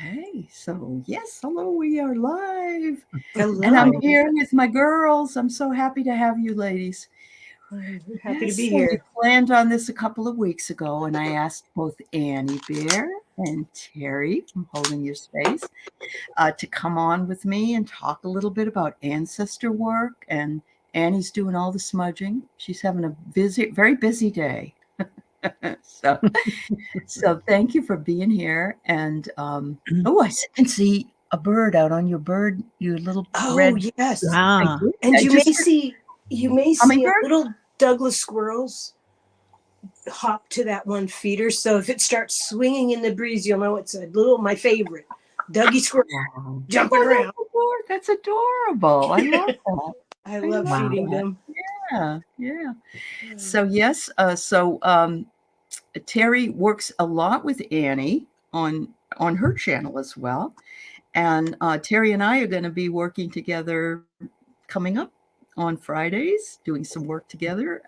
Okay, so yes, hello, we are live. And Hello. I'm here with my girls. I'm so happy to have you ladies. I'm happy to Yes, be so we here. planned on this a couple of weeks ago, and I asked both Annie Bear and Terry from Holding Your Space to come on with me and talk a little bit about ancestor work. And Annie's doing all the smudging. She's having a very busy day. so So thank you for being here. And oh, can see a bird out on your little Oh, red. yes. I Ah, did. And I you may just heard see a hummingbird. little Douglas squirrels hop to that one feeder. So if it starts swinging in the breeze, you'll know it's a little my favorite. Dougie squirrel Wow. jumping Oh, around. that's adorable. I love that. I I love love wow. feeding that. them. Yeah, yeah. So yes, Terry works a lot with Annie on her channel as well. And Terry and I are going to be working together coming up on Fridays, doing some work together.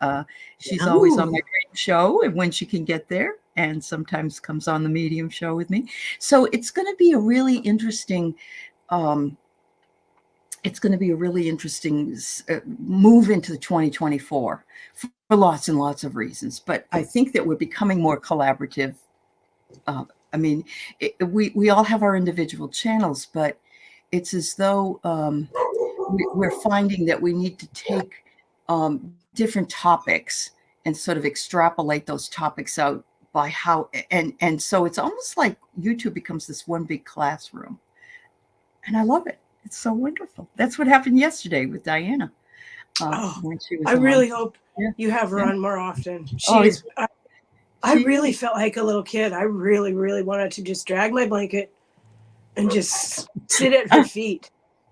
She's Yeah. always on my Ooh. dream show and when she can get there, and sometimes comes on the medium show with me. So um, it's going to be a really interesting move into 2024 for lots and lots of reasons. But I think that we're becoming more collaborative. Uh, I mean, we all have our individual channels, but it's as though we're finding that we need to take different topics and sort of extrapolate those topics out by how and so it's almost like YouTube becomes this one big classroom, and I love it. It's so wonderful. That's what happened yesterday with Diana Oh, when she I was on. really hope Yeah, you have her yeah. on more often. Oh, She is. I she really is. felt like a little kid. I really, really wanted to just drag my blanket and just sit at her feet.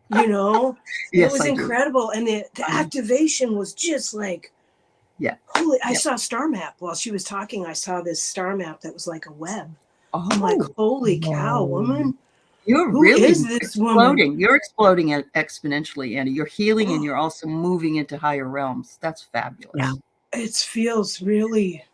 You know, it Yes, was I do. incredible, and the Um, activation was just like yeah, holy. I yeah. saw a star map while she was talking. I saw this star map that was like a web. I'm like, Oh, holy cow, Whoa. woman! you're Who is really this woman? exploding. You're exploding exponentially, Andy. You're healing and Oh, you're also moving into higher realms. That's Yeah. fabulous. it feels really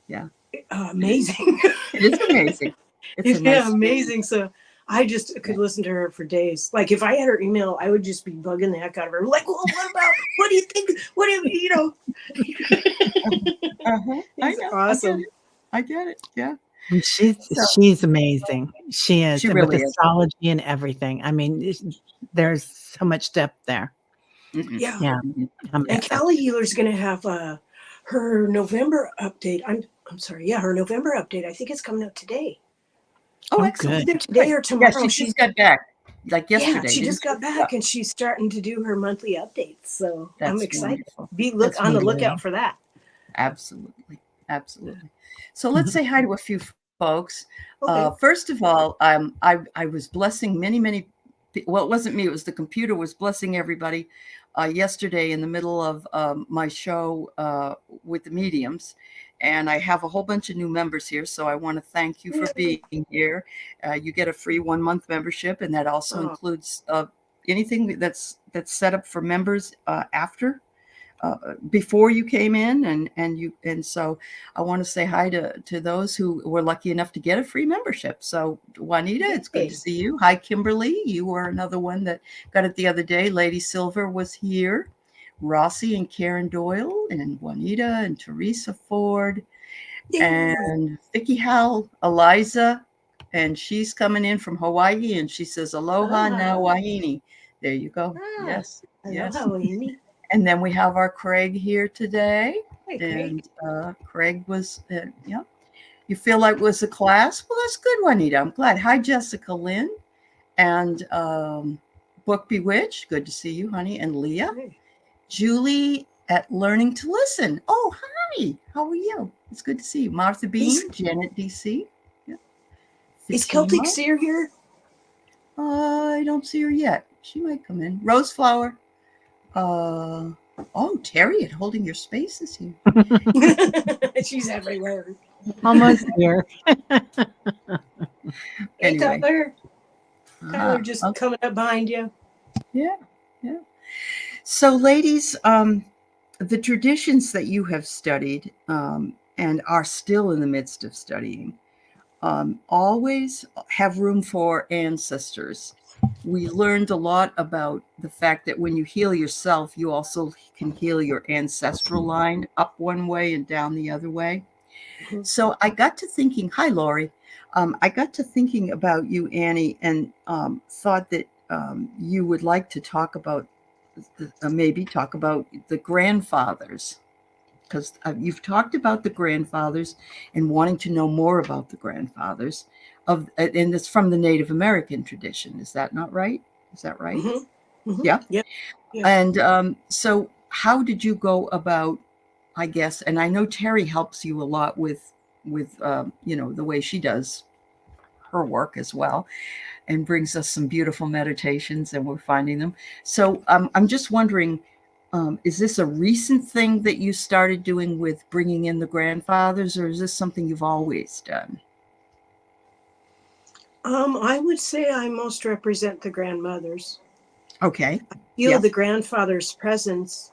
Yeah, amazing. it is amazing. It's a Yeah, nice feeling. amazing. So I just Yeah. could listen to her for days. Like if I had her email, I would just be bugging the heck out of her. Like, well, what about? What do you think? What do you know? Uh-huh. I It's know. I get awesome. it. I get it. Yeah. And So she's amazing. She is, she and with really is. astrology and everything. I mean, there's so much depth there. Mm-mm. Yeah. Yeah, Mhm. I'm And excited. Callie Healer's going to have her November update. I'm sorry. Yeah, her November update. I think it's coming out today. Oh, Oh, excellent. good. Either Good. today or Yeah, tomorrow. she just got back like Yeah, yesterday, she didn't just she? got Yeah. back and she's starting to do her monthly updates. So I'm That's excited. wonderful. Be look That's on the wonderful. lookout Yay. for that. Absolutely. Absolutely. So let's say hi to a few folks. Okay. First of all, I was blessing many, well, it wasn't me, it was the computer was blessing everybody yesterday in the middle of my show with the mediums. And I have a whole bunch of new members here. So I want to thank you for Yay. being here. You get a free 1 month membership, and that also Oh, includes anything that's set up for members after before you came in, and so I want to say hi to those who were lucky enough to get a free membership. So Juanita, it's good to yay. see you. Hi Kimberly, you were another one that got it the other day. Lady Silver was here. Rossi and Karen Doyle and Juanita and Teresa Ford Yay. and Vicky Howell, Eliza, and she's coming in from Hawaii, and she says aloha na Aloha. wahine. There you go. Ah, Yes, yes. aloha, Amy. And then we have our Craig here today. Hi, Craig. And Craig was, yeah. You feel like it was a class? Well, that's good, Juanita. I'm glad. Hi, Jessica Lynn and Book Bewitched. Good to see you, honey. And Leah. Hey. Julie at Learning to Listen. Oh, hi. How are you? It's good to see you. Martha Is Bean, Janet DC. Yeah. is Celtic Fatima. Seer here? I don't see her yet. She might come in. Roseflower. Uh, oh, Terry at Holding Your Space is here. She's everywhere. Almost here. Hey, Anyway, Tyler. Tyler just okay. coming up behind you. Yeah, yeah. So, ladies, the traditions that you have studied and are still in the midst of studying always have room for ancestors. We learned a lot about the fact that when you heal yourself, you also can heal your ancestral line up one way and down the other way. Mhm. So I got to thinking, hi, Lori. I got to thinking about you, Annie, and thought that you would like to talk about, maybe talk about the grandfathers, because you've talked about the grandfathers and wanting to know more about the grandfathers and it's from the Native American tradition. Is that not right? Is that right? Mhm. Mhm. Yeah. Yeah. Yeah. And so how did you go about, I guess, and I know Teri helps you a lot with the way she does her work as well, and brings us some beautiful meditations, and we're finding them. So I'm just wondering, is this a recent thing that you started doing with bringing in the grandfathers, or is this something you've always done? I would say I most represent the grandmothers. Okay. Feel Yeah. the grandfather's presence,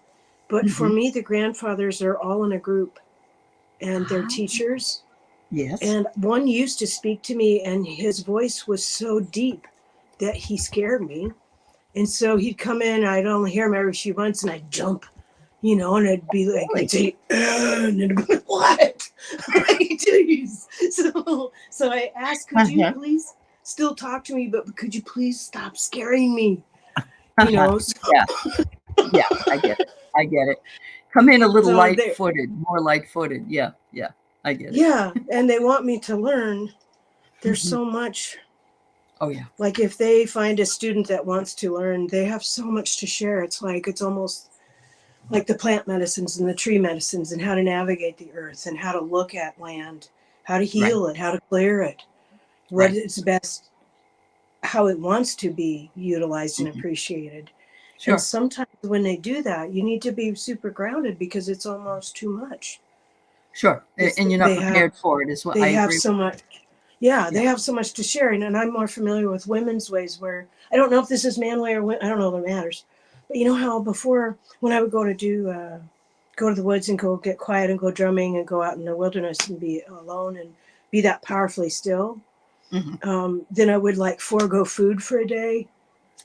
but for Hmm. me, the grandfathers are all in a group, and they're teachers. Yes. And one used to speak to me, and his voice was so deep that he scared me. And so he'd come in, I'd only hear him every few months, and I'd jump, and I'd be like, Really? he'd say, and I'd be like, what? Like, geez. So I asked, could you Uh-huh. please still talk to me, but could you please stop scaring me? Uh-huh. So, Yeah. Yeah. I get it. I get it. Come in a little so they, light-footed, more light-footed. Yeah. Yeah. I get it. yeah, and they want me to learn. There's Mhm. so much. Oh, yeah. Like if they find a student that wants to learn, they have so much to share. It's almost like the plant medicines and the tree medicines and how to navigate the earth and how to look at land, how to Right. heal it, how to clear it, what Right. is best, how it wants to be utilized and Mhm. appreciated. And Sure. sometimes when they do that, you need to be super grounded because it's almost too much. Sure. And you're not They have prepared for it as well. I they have agree. so much. Yeah, Yeah. they have so much to share, and I'm more familiar with women's ways. Where I don't know if this is man way or I don't know if it matters, but you know how before when I would go to the woods and go get quiet and go drumming and go out in the wilderness and be alone and be that powerfully still. Mhm. Then I would like forego food for a day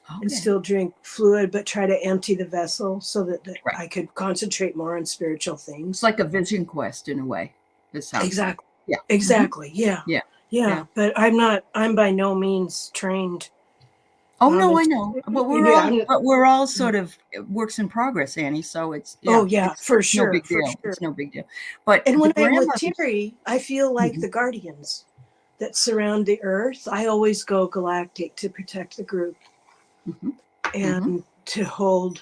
and Okay. still drink fluid, but try to empty the vessel so that Right. I could concentrate more on spiritual It's things. like a vision quest in a way. It sounds like. Exactly. Yeah. Hmm. Exactly. Yeah. Yeah. Yeah. Yeah. But I'm by no means trained. Oh no, I It's, know. yeah. But we're all sort of works in progress, Annie. So it's Oh yeah, yeah, for no sure. big For deal. sure. It's no big deal. But And the when I'm with grandmothers. Terry, I feel like Mhm. the guardians that surround the earth. I always go galactic to protect the group Mhm. Mhm. and to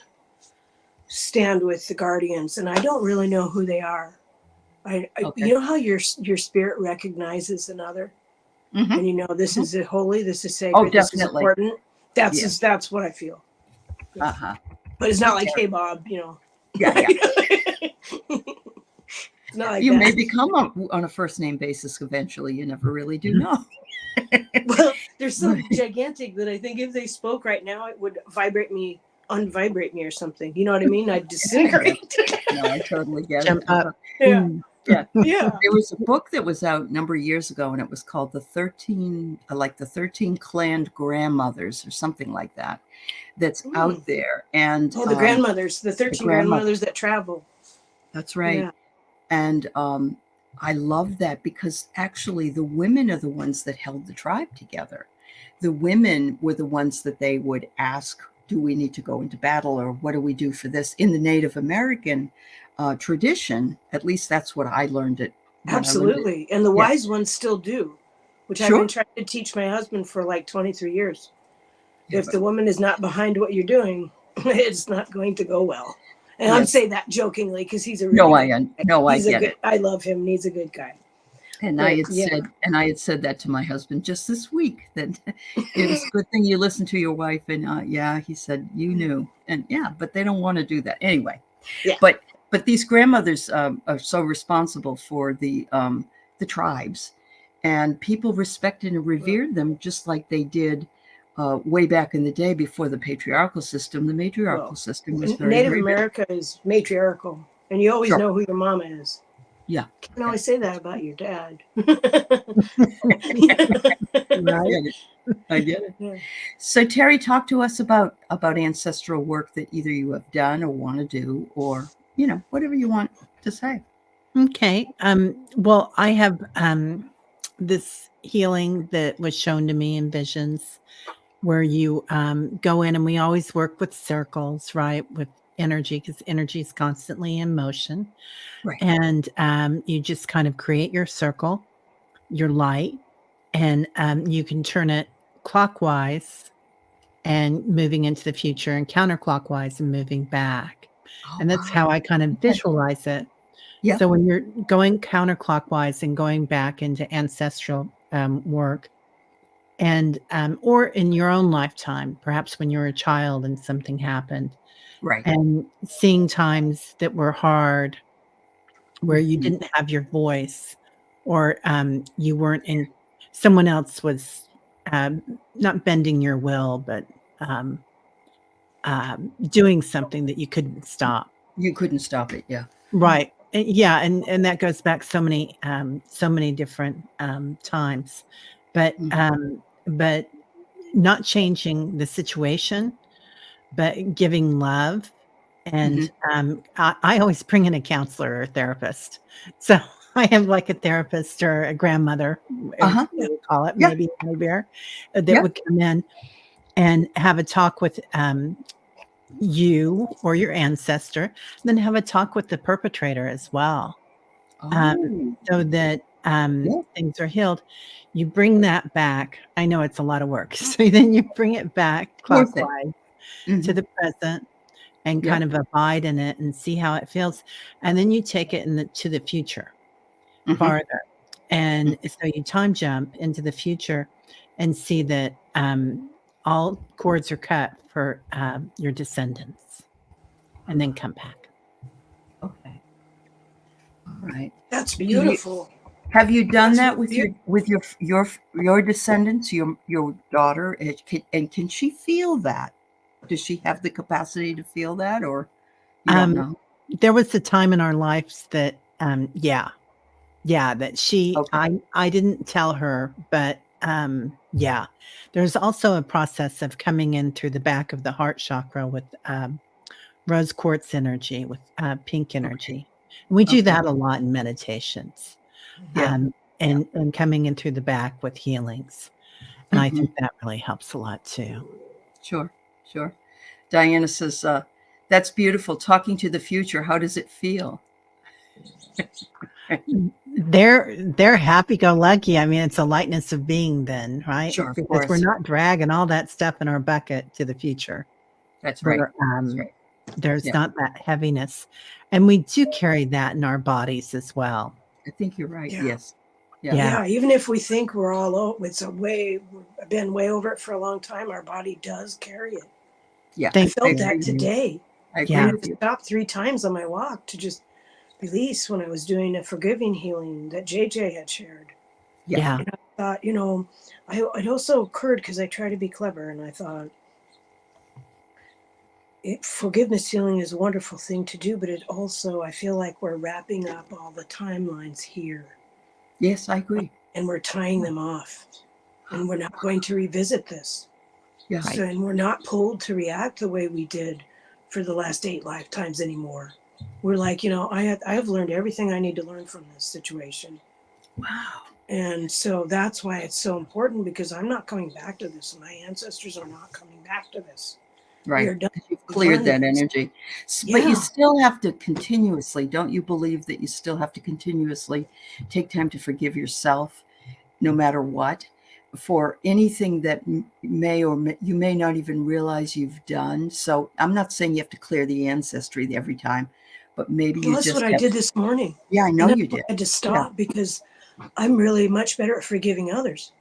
stand with the guardians. And I don't really know who they are. Okay. You know how your spirit recognizes another, Mhm. and you know this Mhm. is holy, this is Oh, sacred, this is definitely. important. Yeah. That's what I feel. Yeah. Uh-huh. But it's Me not like, too. hey Bob, Yeah, yeah. It's not like You may that. become on a first name basis eventually. You never really do know. Well, they're so gigantic that I think if they spoke right now, it would unvibrate me or something. You know what I mean? I'd I get it. disintegrate. No, I totally get it. Jump up. Yeah, Yeah. yeah. There was a book that was out a number of years ago, and it was called the 13 Clan Grandmothers or something like that. That's Mm. out there, and Oh, the grandmothers, the the 13 grandmothers grandmothers. that travel. That's right. Yeah. And I love that because actually the women are the ones that held the tribe together. The women were the ones that they would ask, do we need to go into battle, or what do we do for this? In the Native American tradition, at least that's what I learned it when I learned it. Absolutely. And the Yeah, wise ones still do, which I've been sure. trying to teach my husband for like 23 years. Yeah, If but the woman is not behind what you're doing, it's not going to go well. And I'm yes, saying that jokingly because he's a really good guy. no, I get it. I love him and he's a good guy. And But yeah. I had said that to my husband just this week that it was a good thing you listened to your wife. And yeah, he said you knew, and yeah, but they don't want to do that anyway. Yeah. But these grandmothers are so responsible for the tribes, and people respected and revered them just like they did way back in the day before the patriarchal system. The matriarchal Well, system was very, Native very big. America is matriarchal, and you always Sure. know who your mama is. Yeah. Can always say that about your dad. I Right. get it. I get it. Yeah. So Terry, talk to us about ancestral work that either you have done or want to do, or whatever you want to say. Okay. Well, I have this healing that was shown to me in visions where you go in, and we always work with circles, right? With energy, because energy is constantly in motion. Right. And you just kind of create your circle, your light, and you can turn it clockwise and moving into the future, and counterclockwise and moving back. Oh, And that's wow. how I kind of Okay. visualize it. Yeah. So when you're going counterclockwise and going back into ancestral work, and or in your own lifetime, perhaps when you were a child and something happened, Right. and seeing times that were hard, where you Mhm. didn't have your voice, or you weren't in, someone else was not bending your will, but um, doing something that you couldn't stop. You couldn't stop it. Yeah. Right. Yeah, and that goes back so many different times, but not changing the situation, but giving love. Hmm. And I always bring in a counselor or a therapist. So I have like a therapist or a grandmother, Uh-huh. we would call it, Yeah. maybe a honey bear, that Yeah. would come in and have a talk with you or your ancestor, and then have a talk with the perpetrator as well, um, Oh, so that yeah. things are healed. You bring that back. I know it's a lot of work. So then you bring it back Worth it. clockwise to Hmm. the present and Yeah. kind of abide in it and see how it feels. And then you take it to the future Hmm. farther. And so you time jump into the future and see that all cords are cut for your descendants, and then come back. Okay. All right. That's Do you beautiful. have you done That's that really with beautiful. your descendants, your daughter, and can she feel that? Does she have the capacity to feel that, or you don't Um, know? there was a time in our lives that, yeah, that Okay. I didn't tell her, but yeah, there's also a process of coming in through the back of the heart chakra with rose quartz energy, with pink Okay. energy. We do Okay. that a lot in meditations, Yeah. Yeah. and coming in through the back with healings. And I Hmm. think that really helps a lot too. Sure. Sure. Diana says, "That's beautiful. Talking to the future. How does it feel?" They're happy-go-lucky. I mean, it's a lightness of being then, right? Sure. Of Because we're course. not dragging all that stuff in our bucket to the future. That's right. Where, That's right. there's Yeah. not that heaviness, and we do carry that in our bodies as well. I think you're right. Yeah. Yes. Yeah. Yeah. Yeah. Even if we think we're all it's we've been way over it for a long time, our body does carry it. Yeah. I Thank I felt you. agree that with you. today. I I agree Yeah. had with to you. stop 3 times on my walk to just release when I was doing a forgiving healing that JJ had shared. Yeah. Yeah. And I thought, it also occurred because I try to be clever, and I thought, forgiveness healing is a wonderful thing to do, but it also, I feel like we're wrapping up all the timelines here Yes, I agree. and we're tying them off, and we're not going to revisit this. Yeah. Right. So, and we're not pulled to react the way we did for the last 8 lifetimes anymore. We're like, I have learned everything I need to learn from this situation. Wow. And so that's why it's so important, because I'm not coming back to this. My ancestors are not coming back to this. We Right. are done. Because you've We've cleared learned that this. energy. But you Yeah. still have to continuously, don't you believe that you still have to continuously take time to forgive yourself, no matter what, for anything that you may not even realize you've done? So I'm not saying you have to clear the ancestry every time, but maybe Well, you that's what just I have. did this morning. Yeah, I know And then you I did. had to Yeah, stop because I'm really much better at forgiving others.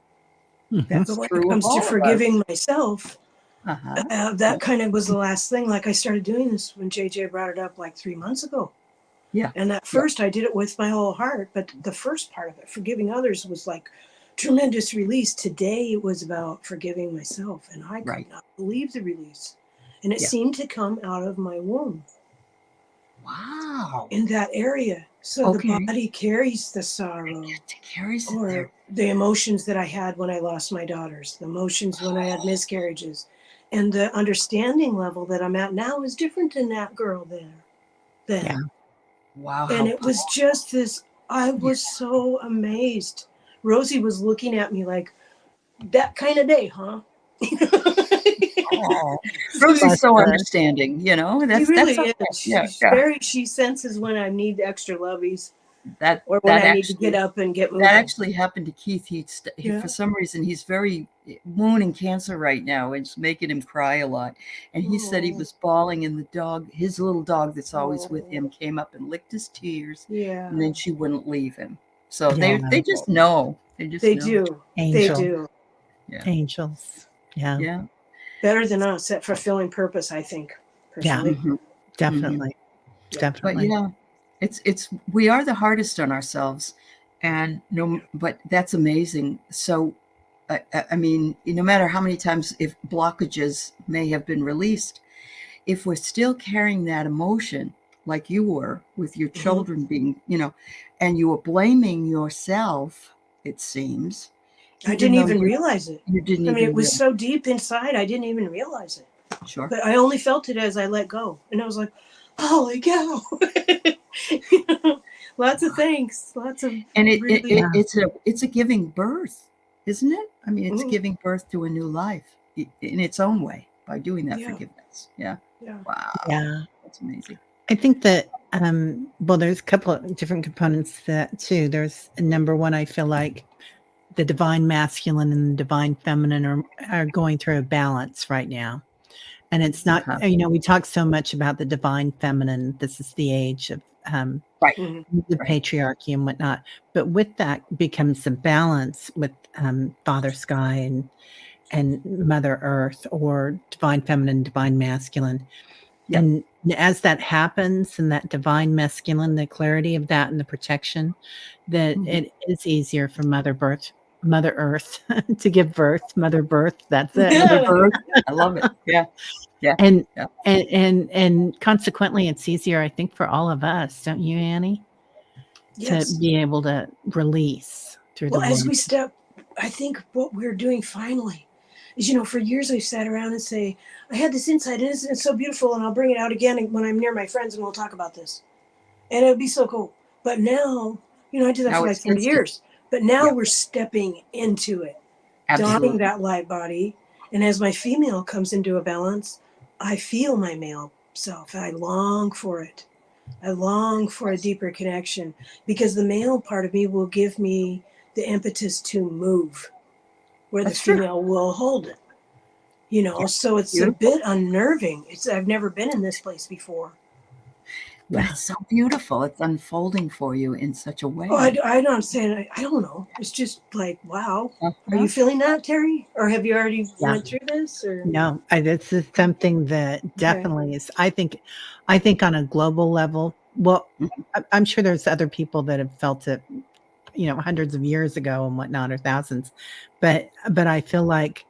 Mhm. But that's when it true of comes to all of us. forgiving myself, Uh-huh. that kind of was the last thing. Like, I started doing this when JJ brought it up like 3 months ago. Yeah. And at Yeah. first I did it with my whole heart. But the first part of it, forgiving others, was like tremendous release. Today it was about forgiving myself. And I Right. could not believe the release. And it Yeah. seemed to come out of my womb Wow. in that area. So the Okay. body carries the sorrow It carries it there. or the emotions that I had when I lost my daughters, the emotions when I had miscarriages. And the understanding level that I'm at now is different than that girl there Yeah. then. Wow, And how it was just this, I yeah. was so amazed. Rosie was looking at me like, that kind of day, huh? Oh, Rosie's Bless so her. understanding, you know. She That's really okay. is. Yeah, She's yeah. very, she senses when I need extra lovies That or when that I need to get actually up and get that moving. actually happened to Keith. Yeah. For some reason he's very moon in Cancer right now. It's making him cry a lot. And he said he Oh, was bawling, and his little dog that's always with oh, him, came up and licked his tears, yeah. and then she wouldn't leave him. So Yeah. they just know. They just They know. do. They Angel. do. Yeah. Angels. Yeah. Yeah. Better than us at fulfilling purpose, I think, Yeah. personally. Hmm. Hmm. Definitely. Yeah. But Definitely. yeah, it's we are the hardest on ourselves, and no, but that's amazing. So, I mean, no matter how many times if blockages may have been released, if we're still carrying that emotion, like you were with your Hmm. children being, and you were blaming yourself, it seems, I even didn't though even realize it. you didn't I mean, it even was realize. so deep inside, I didn't even realize it. Sure. But I only felt it as I let go. And I was like, holy cow. You know, lots of thanks. Lots of And really, Yeah. it's a giving birth, isn't it? I mean, it's mm, giving birth to a new life in its own way by doing that yeah, forgiveness. Yeah. yeah. Wow. Yeah. That's amazing. I think that well, there's a couple of different components to that too. There's number one, I feel like the divine masculine and the divine feminine are going through a balance right now. And it's not, Uh-huh. we talk so much about the divine feminine. This is the age of Right. Hmm. the Right. patriarchy and whatnot. But with that becomes a balance with Father Sky and Mother Earth, or divine feminine, divine masculine. Yeah. And as that happens, and that divine masculine, the clarity of that and the protection, that Mhm. it is easier for Mother Earth to give birth, Mother Birth. That's it. Mother birth. I love it. Yeah. Yeah. And Yeah. and consequently, it's easier, I think, for all of us, don't you, Annie, to Yes. be able to release through the Well, as word. we step, I think what we're doing finally is, for years I've sat around and say, I had this insight and it's so beautiful and I'll bring it out again when I'm near my friends and we'll talk about this. And it would be so cool. But now, I did that Now for like it's 30 instant. years. But now Yeah. we're stepping into it, donning Absolutely. that light body. And as my female comes into a balance, I feel my male self. I long for it. I long for a deeper connection because the male part of me will give me the impetus to move where the That's true. female will hold it. Yeah. So it's a Beautiful. bit unnerving. I've never been in this place before. But Yeah. it's so beautiful. It's unfolding for you in such a Oh, way. I don't say I don't know. It's just like, wow. Are Uh-huh. you feeling that, Teri? Or have you already Yeah. went through this? Or No, this is something that okay. definitely is. I think on a global level. Well, Mhm. I'm sure there's other people that have felt it, hundreds of years ago and whatnot, or thousands, but I feel like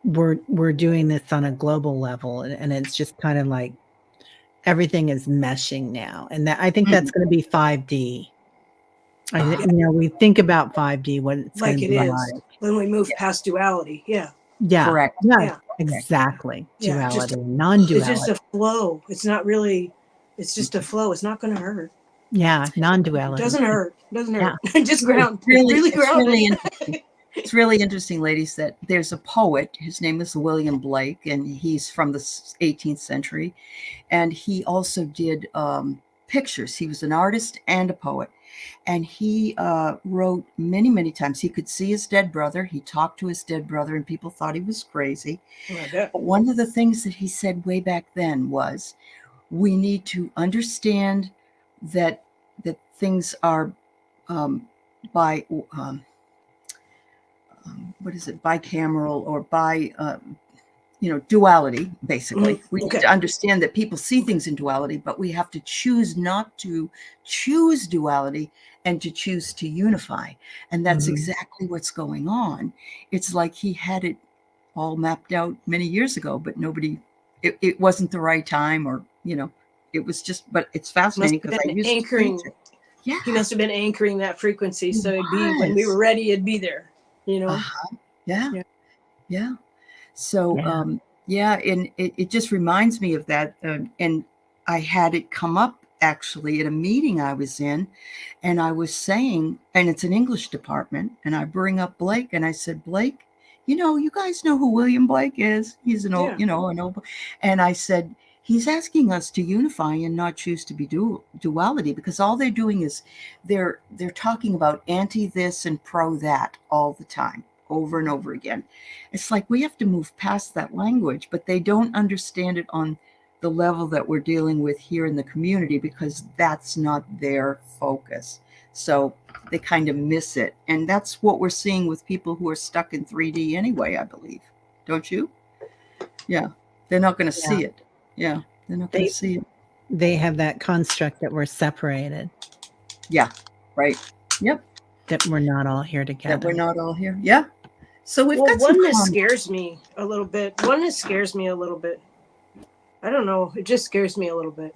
we're doing this on a global level, and it's just kind of like everything is meshing now, and I think that's Mhm. going to be 5D. Ah, We think about 5D, what it's going Like to it be is like. when we move yeah. past duality. Yeah. Yeah, Correct. yeah, Yeah. Correct. exactly. Yeah. Just Duality, it's just non-duality. a flow. It's not really it's just a flow. It's not gonna hurt. Yeah, It non-duality. doesn't hurt. Doesn't Yeah. hurt. Just ground. Really It's grounded. really interesting. It's really interesting, ladies, that there's a poet. His name is William Blake, and he's from the 18th century. And he also did pictures. He was an artist and a poet. And he wrote many, many times. He could see his dead brother. He talked to his dead brother, and people thought he was crazy. I bet. But one of the things that he said way back then was, we need to understand that things are by what is it, bicameral, or by duality. Basically, we need Okay. to understand that people see Okay. things in duality, but we have to choose not to choose duality, and to choose to unify. And that's Mhm. exactly what's going on. It's like he had it all mapped out many years ago, but nobody, it wasn't the right time, or it was just, but it's Must fascinating have because I been used to preach anchoring it. Yeah. He must have been anchoring that frequency. He So it'd be when we was. were ready, it'd be there, you know? Uh-huh. Yeah. Yeah. Yeah. So, Yeah. yeah, and it just reminds me of that. And I had it come up actually at a meeting I was in, and I was saying, and it's an English department, and I bring up Blake, and I said, Blake, you guys know who William Blake is. He's an old, Yeah. an old, and I said, he's asking us to unify and not choose to be duality, because all they're doing is they're talking about anti this and pro that all the time, over and over again. It's like we have to move past that language, but they don't understand it on the level that we're dealing with here in the community, because that's not their focus. So they kind of miss it. And that's what we're seeing with people who are stuck in 3D anyway, I believe. Don't you? Yeah. They're not going to Yeah. see it. Yeah. They're not going They to see it. they have that construct that we're separated, Yeah. Right. Yep. that we're not all here That together. we're not all here. Yeah. So we've Well, got some oneness comments. scares me a little bit. Oneness scares me a little bit. I don't know. It just scares me a little bit.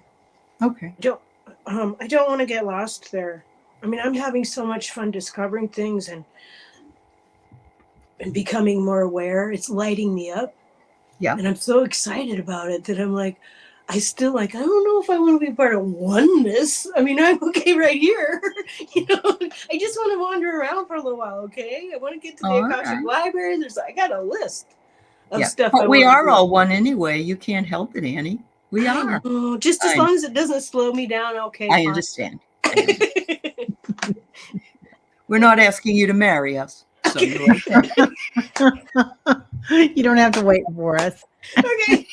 Okay. I don't want to get lost there. I mean, I'm having so much fun discovering things and becoming more aware. It's lighting me up. Yeah. And I'm so excited about it that I'm like, I don't know if I want to be part of oneness. I mean, I'm okay right here. I just want to wander around for a little while, okay? I want to get to the All Akashic right. Library. I got a list of Yeah. stuff But I we want to are do. all one anyway. You can't help it, Annie. We I are. know. Just as I- long as it doesn't slow me down, okay. I fine. understand. We're not asking you to marry us. So you're okay. You don't have to wait for us. Okay.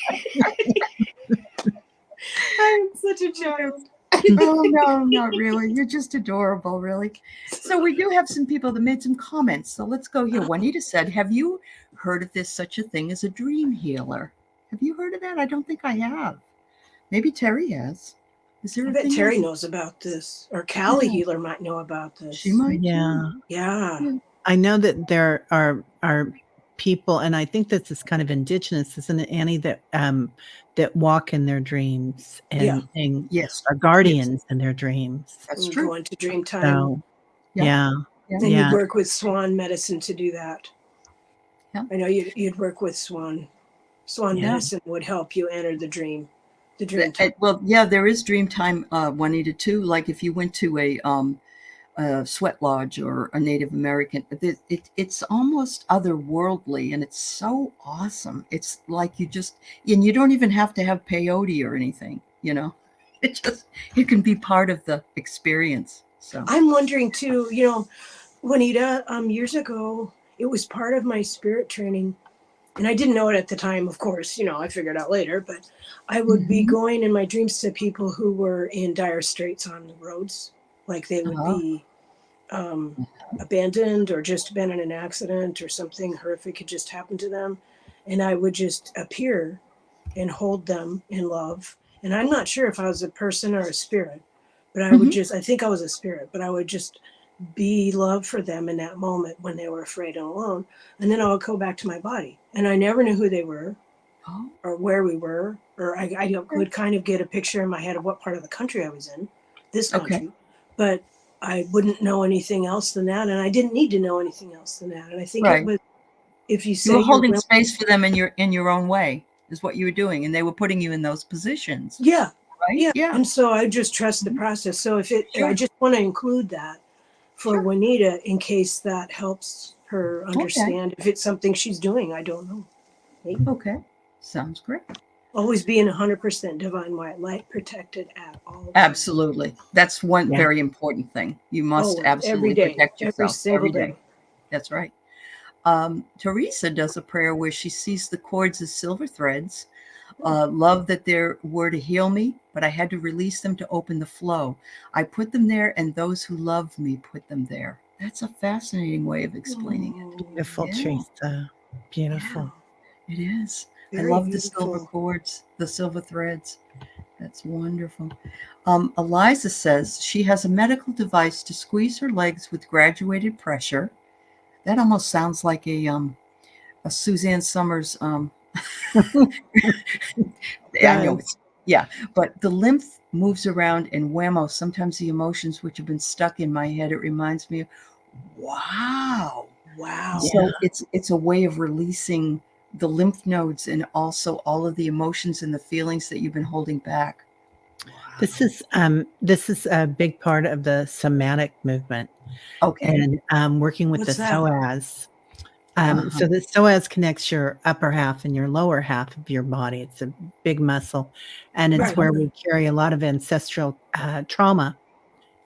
I'm such a child. Oh, no, not really. You're just adorable, really. So we do have some people that made some comments. So let's go here. Juanita said, have you heard of this such a thing as a dream healer? Have you heard of that? I don't think I have. Maybe Teri has. Is there I a bet thing? Teri like- knows about this, or Callie Yeah. Healer might know about this. She might. Yeah. Yeah. I know that there are people, and I think this is kind of indigenous, isn't it, Annie, that walk in their dreams and Yes. are guardians in their dreams. That's And true. go into dream time. So yeah. And Yeah. you'd work with swan medicine to do that. Yeah. I know you'd work with swan. Swan Yeah. medicine would help you enter the dream. The dream time. Well, yeah, there is dream time, Juanita, too. Like if you went to a sweat lodge or a Native American, it's almost otherworldly, and it's so awesome. It's like and you don't even have to have peyote or anything, it can be part of the experience. So I'm wondering too, Juanita, years ago, it was part of my spirit training. And I didn't know it at the time, of course, I figured out later, but I would be going in my dreams to people who were in dire straits on the roads. Like they would be abandoned or just been in an accident or something horrific had just happened to them. And I would just appear and hold them in love. And I'm not sure if I was a person or a spirit, but I think I was a spirit, but I would just be love for them in that moment when they were afraid and alone. And then I would go back to my body. And I never knew who they were or where we were, or I would kind of get a picture in my head of what part of the country I was in, this country. But I wouldn't know anything else than that. And I didn't need to know anything else than that. And I think it was, if you say you were holding space for them in your own way is what you were doing. And they were putting you in those positions. Yeah. Right? Yeah. And so I just trust the process. So I just want to include that for Juanita in case that helps her understand if it's something she's doing. I don't know. Maybe. Okay. Sounds great. Always being 100% divine white light protected at all times. Absolutely. That's one very important thing. You must absolutely protect yourself every single day. That's right. Teresa does a prayer where she sees the cords as silver threads. Love that they were to heal me, but I had to release them to open the flow. I put them there, and those who love me put them there. That's a fascinating way of explaining it. Beautiful, Teresa. Beautiful. Yeah, it is. Very I love beautiful. the silver cords, the silver threads. That's wonderful. Eliza says she has a medical device to squeeze her legs with graduated pressure. That almost sounds like a Suzanne Summers. I know. Yeah, but the lymph moves around and whammo. Sometimes the emotions which have been stuck in my head, it reminds me of, wow. Wow. So it's a way of releasing the lymph nodes and also all of the emotions and the feelings that you've been holding back. This is a big part of the somatic movement Okay. and working with What's the that? psoas. Uh-huh. So the psoas connects your upper half and your lower half of your body. It's a big muscle, and it's Right. where we carry a lot of ancestral trauma.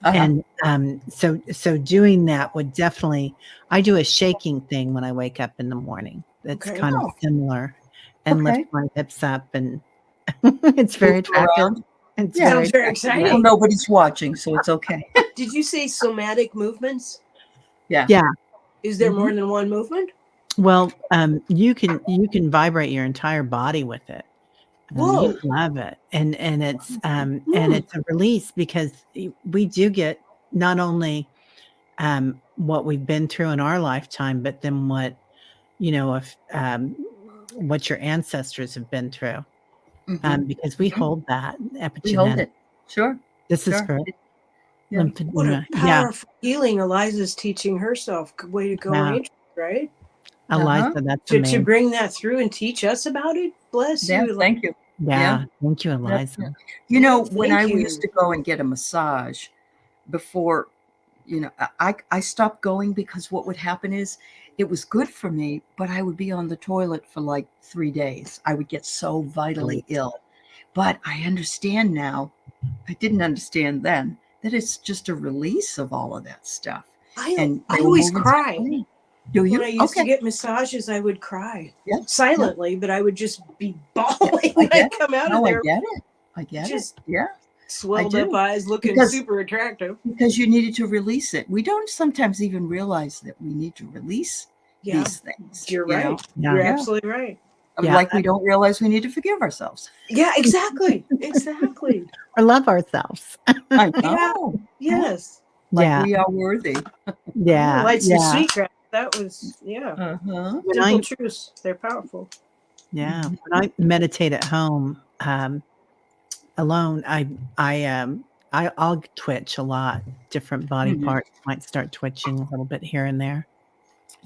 Uh-huh. And so doing that would definitely. I do a shaking thing when I wake up in the morning. It's Okay. kind of Oh, similar, and lift okay. my hips up, and it's very Move them attractive. around. It's Yeah. very Sounds very attractive. Well, exciting. nobody's watching, so it's okay. Did you say somatic movements? Yeah. Yeah. Is there more Mhm. than one movement? Well, you can vibrate your entire body with it. Whoa. You love it, and Hmm. it's a release because we do get not only what we've been through in our lifetime, but then what if what your ancestors have been through, Mhm. because we Mhm. hold that We hold epigenetic. it. Sure. This is Sure. for Yeah. What a lymphedema. Yeah, powerful healing Eliza's teaching herself. Good way to go, yeah, Angel, right? Uh-huh. Eliza, that's To amazing. bring that through and teach us about it. Bless Yeah. you. Thank you. Yeah. Yeah, thank you, Yeah. Eliza. Yeah. Well, When thank I used you. to go and get a massage before, I stopped going because what would happen is it was good for me, but I would be on the toilet for like 3 days. I would get so vitally ill. But I understand now, I didn't understand then, that it's just a release of all of that stuff. I And I they were always moving stuff cry. around. Do When I you? used to Okay. get massages, I would cry Yeah. Yeah. silently, but I would just be Yeah. bawling I when get I'd it. come out of No, I there, get it. I get it. just Yeah, I swelled up do. eyes, looking Because super attractive. you needed to release it. We don't sometimes even realize that we need to release Yeah, these things, you're right. Yeah, You're Yeah. absolutely right. yeah, Like we don't realize we need to forgive ourselves. Yeah, exactly. Exactly. or love ourselves. I Yeah. know. Yes. Like Yeah, we are worthy. Yeah. yeah, Light some yeah. sweetgrass. That was, yeah. Uh-huh. When Simple I truths. They're powerful. Yeah, Mhm. when I meditate at home, alone, I'll twitch a lot. Different body Mhm. parts might start twitching a little bit here and there.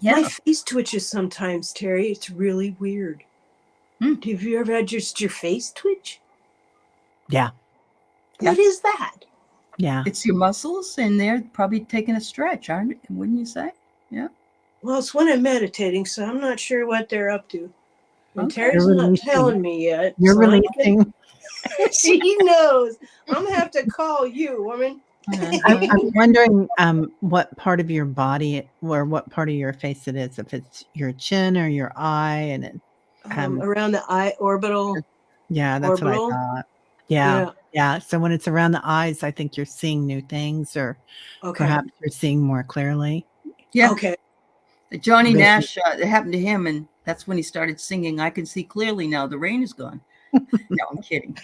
My Yeah. face twitches sometimes, Terry. It's really weird. Mm. Have you ever had just your face twitch? Yeah, Yeah. What is that? yeah. It's your muscles and they're probably taking a stretch, aren't it? Wouldn't you say? Yeah. Well, it's when I'm meditating, so I'm not sure what they're up to. And Okay. You're Terry's not releasing. telling me yet, You're so I'm gonna. releasing. She knows. I'm gonna have to call you, woman. Uh-huh. I'm wondering what part of your body or what part of your face it is. If it's your chin or your eye, and um, Around the eye orbital. yeah, that's what I Orbital. thought. Yeah, Yeah. yeah. So when it's around the eyes, I think you're seeing new things, or Okay. perhaps you're seeing more clearly. Yeah. Okay. Johnny Vision. Nash, it happened to him, and that's when he started singing, I can see clearly now, the rain is gone. No, I'm kidding.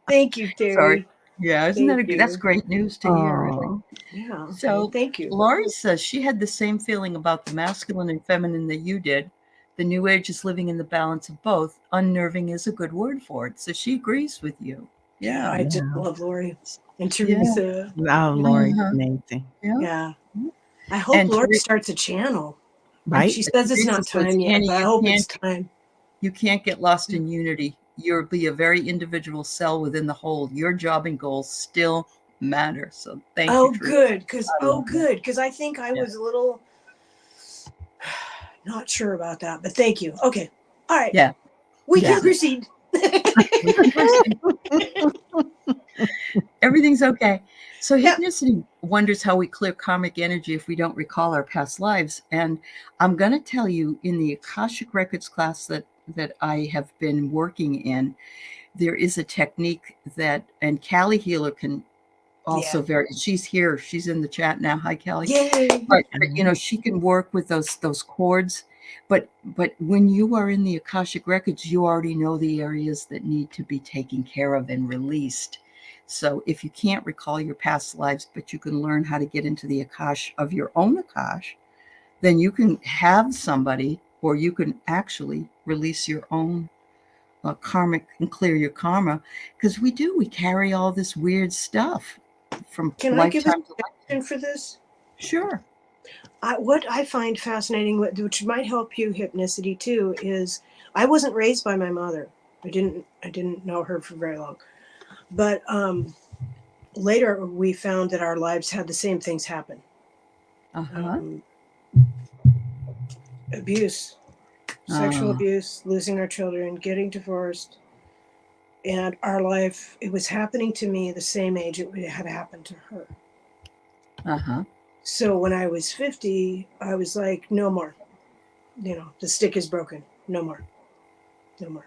Thank you, Sorry. Terry. Yeah, isn't Thank that's you. great news to hear, really. Oh, Yeah. Well, So thank you. Lori says she had the same feeling about the masculine and feminine that you did. The new age is living in the balance of both. Unnerving is a good word for it. So she agrees with you. Yeah, Yeah. I just yeah. love Lori and Yeah. Teresa. Oh, Yeah. Lori's Uh-huh. amazing, Yeah. Yeah. I hope And Lori starts a channel. right? She says it's Teresa not says, time yet, Annie, but I hope it's time. you can't get lost in unity. You'll be a very individual cell within the whole. Your job and goals still matter. So thank you, Oh, Teresa. good. Because I love that. I think I Yeah. was a little not sure about that, but thank you. Okay. All right. Yeah. We Yeah. can proceed. Everything's okay. So Yeah. Hypnicity wonders how we clear karmic energy if we don't recall our past lives. And I'm going to tell you, in the Akashic Records class that I have been working in, there is a technique that, and Callie Healer can also Yeah. she's here, she's in the chat now. Hi, Callie. Yay. But she can work with those chords. But when you are in the Akashic Records, you already know the areas that need to be taken care of and released. So if you can't recall your past lives, but you can learn how to get into the Akash of your own Akash, then you can have somebody, or you can actually release your own karmic and clear your karma, because we carry all this weird stuff from Can I give a lifetime to lifetime. suggestion for this? Sure. What I find fascinating, which might help you, hypnicity too, is I wasn't raised by my mother. I didn't know her for very long, but later we found that our lives had the same things happen. Um, abuse, sexual abuse, losing our children, getting divorced, and our life. It was happening to me the same age it had happened to her. So when I was 50, I was like, no more. The stick is broken. No more. No more.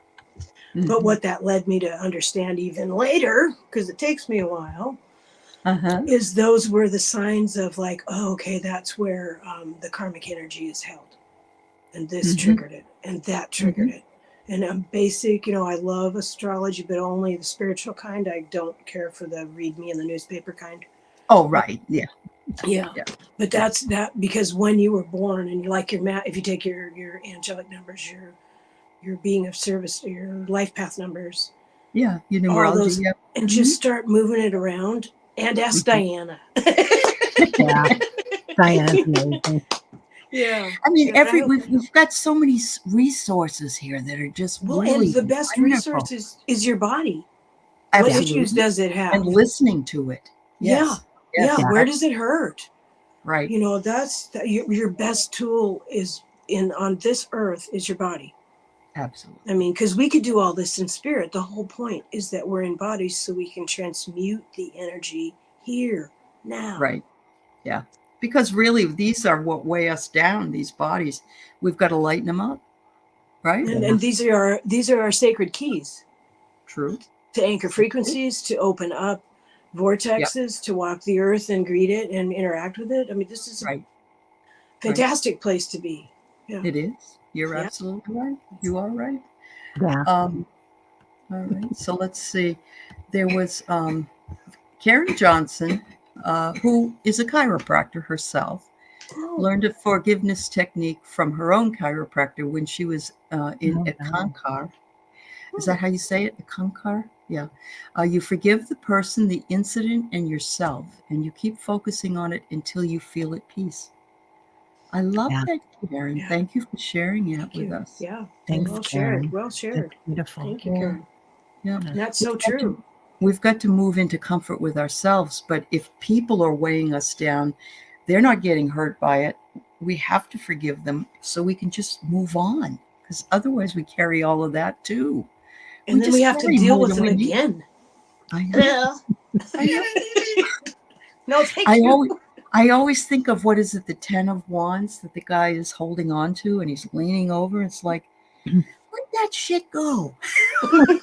But what that led me to understand even later, because it takes me a while, is those were the signs of like, oh, okay, that's where the karmic energy is held. And this triggered it. And that triggered it. And I'm basic, I love astrology, but only the spiritual kind. I don't care for the read me in the newspaper kind. Oh, right. Yeah. Yeah. But that's that, because when you were born and you like your if you take your angelic numbers, your being of service, your life path numbers. Yeah. You know, all those, and just start moving it around and ask Diana. Yeah. Diana's amazing. Yeah. I mean, we've got so many resources here that are just really and the best wonderful. resource is your body. Absolutely. What issues does it have? And listening to it. Yes. Yeah. Where does it hurt? Right. That's your best tool is on this earth is your body. Absolutely. I mean, because we could do all this in spirit. The whole point is that we're in bodies so we can transmute the energy here, now. Right. Yeah. Because really, these are what weigh us down, these bodies. We've got to lighten them up. Right. And these are our sacred keys. True. To anchor frequencies, to open up vortexes, to walk the earth and greet it and interact with it. I mean, this is a fantastic place to be. Yeah. It is. You're absolutely right. You are right. Yeah. All right. So let's see. There was Karen Johnson, who is a chiropractor herself, learned a forgiveness technique from her own chiropractor when she was in Ekankar. Is that how you say it? Ekankar? Yeah. You forgive the person, the incident, and yourself, and you keep focusing on it until you feel at peace. I love that, Karen. Yeah. Thank you for sharing that with us. Yeah. Thanks, well Karen. Shared. Well shared. That's beautiful. Thank you, Karen. Yeah. That's so true. We've got to move into comfort with ourselves. But if people are weighing us down, they're not getting hurt by it. We have to forgive them so we can just move on. Because otherwise we carry all of that too. And then we have to deal with them again. I know. No, thank you. I always think of, what is it, the 10 of Wands that the guy is holding on to and he's leaning over. It's like, let that shit go. You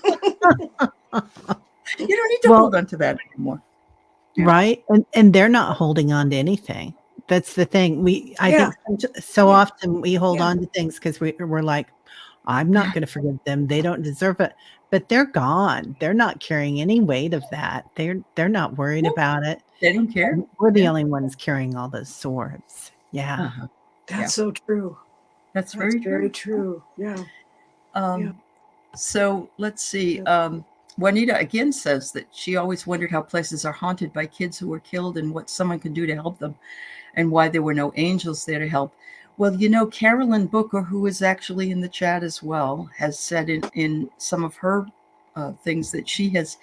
don't need to hold on to that anymore. Yeah. Right. And they're not holding on to anything. That's the thing. I think so often we hold on to things because we're like, I'm not going to forgive them. They don't deserve it. But they're gone. They're not carrying any weight of that. They're not worried about it. They don't care. We're the only ones carrying all those swords. Yeah. That's so true. That's very true. Yeah. So let's see. Juanita again says that she always wondered how places are haunted by kids who were killed and what someone could do to help them and why there were no angels there to help. Well, Carolyn Booker, who is actually in the chat as well, has said in some of her things that she has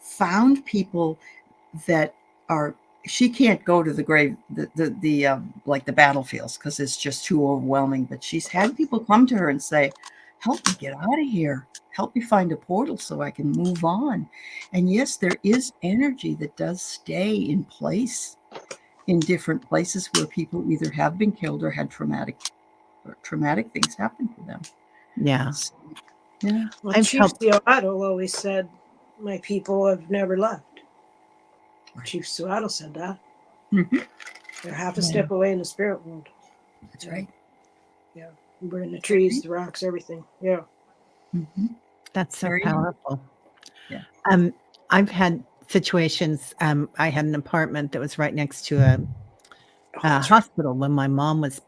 found people that are, she can't go to the grave, like the battlefields, because it's just too overwhelming. But she's had people come to her and say, help me get out of here. Help me find a portal so I can move on. And yes, there is energy that does stay in place in different places where people either have been killed or had traumatic things happen to them. Yeah. So, yeah. Well, Chief Seattle always said, my people have never left. Right. Chief Seattle said that. Mm-hmm. They're half a step away in the spirit world. That's right. Yeah. We're in the trees, the rocks, everything. Yeah. Mm-hmm. That's so Very powerful. Yeah. I've had situations. I had an apartment that was right next to a hospital when my mom was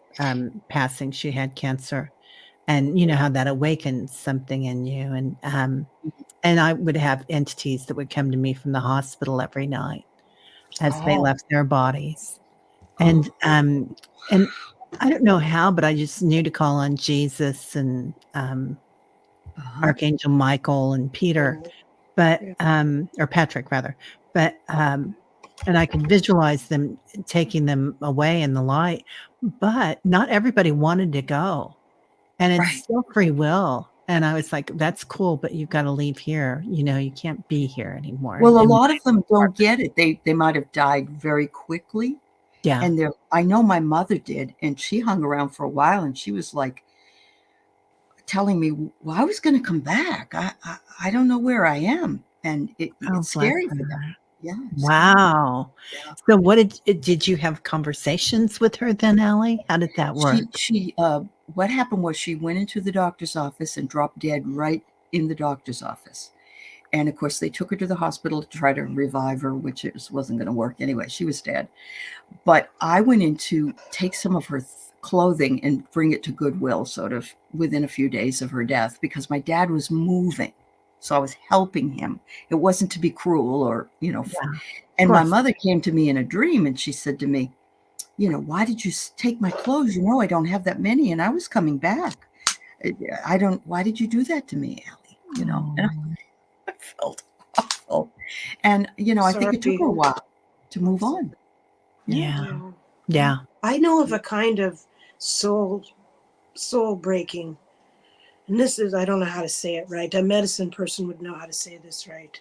passing. She had cancer, and you know how that awakens something in you. And I would have entities that would come to me from the hospital every night as they Oh, left their bodies. oh, And I don't know how, but I just knew to call on Jesus and uh-huh. Archangel Michael and Peter, but or Patrick rather. But and I could visualize them taking them away in the light, but not everybody wanted to go. And it's Right. still free will. And I was like, that's cool, but you've got to leave here. You know, you can't be here anymore. Well, a And lot of them don't get it. They might have died very quickly, yeah. and I know my mother did, and she hung around for a while, and she was like telling me, "Well, I was going to come back. I don't know where I am," and Oh, it's bless scary for them. her. Yeah, it's scary. Wow. Yeah. So what did you have conversations with her then, Allie? How did that work? She what happened was she went into the doctor's office and dropped dead right in the doctor's office. And of course, they took her to the hospital to try to revive her, which it wasn't going to work anyway. She was dead. But I went in to take some of her clothing and bring it to Goodwill, sort of within a few days of her death, because my dad was moving. So I was helping him. It wasn't to be cruel or, Yeah, of and my course. mother came to me in a dream and she said to me, why did you take my clothes? I don't have that many. And I was coming back. Why did you do that to me, Allie? And Oh, I felt awful. And, I think it took her a Sorry. while to move on. Yeah. yeah. Yeah. Yeah. I know of a kind of soul breaking, and this is, I don't know how to say it right. A medicine person would know how to say this right.